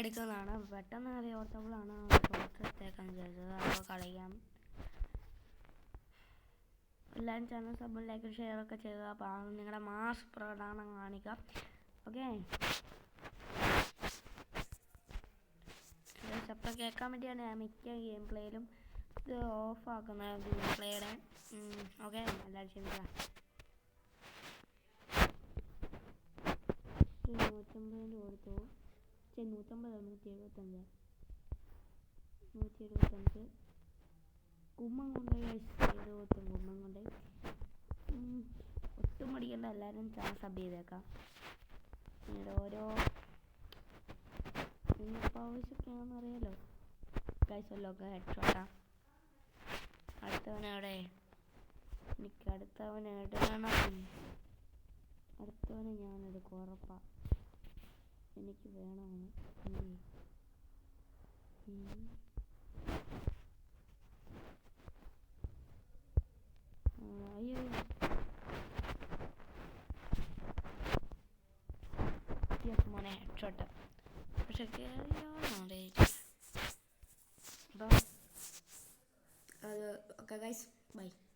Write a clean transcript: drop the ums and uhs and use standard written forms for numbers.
എടുക്കുന്നതാണ്. പെട്ടെന്ന് അറിയാത്തപ്പോഴാണ് എടുത്തേക്കാന്ന് വിചാരിച്ചത്. അപ്പോൾ കളിക്കാം. എല്ലാവരും ചാനൽ സബ് ലൈക്ക് ഷെയർ ഒക്കെ ചെയ്യുക. അപ്പോൾ നിങ്ങളുടെ മാസ് പ്രകടനം കാണിക്കുക. ഓക്കെ, അപ്പോൾ കേൾക്കാൻ വേണ്ടിയാണ് ഞാൻ മിക്ക ഗെയിം പ്ലേയിലും ഇത് ഓഫാക്കുന്ന ഗെയിം പ്ലേയുടെ. ഓക്കെ, എല്ലാവരും ക്ഷമിക്കുക. 150 കൊടുത്തു. 175 കുമ്മം കൊണ്ടുപോയി കുമ്മം കൊണ്ടുപോയി. ഒട്ടും മടിക്കണ്ട, എല്ലാവരും ചാനൽ സബ് ചെയ്തേക്കാം. നിങ്ങളുടെ ഓരോ ആവശ്യമൊക്കെയാണെന്ന് അറിയാലോ. കൈസൊല്ലൊക്കെ ഹെഡ്ഷോട്ടാ. അടുത്തവനവിടെ, എനിക്ക് അടുത്തവനെ ഇടണം. അടുത്തവനെ ഞാനെടുക്കും, ഉറപ്പാ. എനിക്ക് വേണമെന്ന്. അയ്യോ, മോനെ ഹെഡ്ഷോട്ട്. പക്ഷെ കേറിയാണേ. അപ്പം അത് ഓക്കെ ഗൈസ്, ബൈ.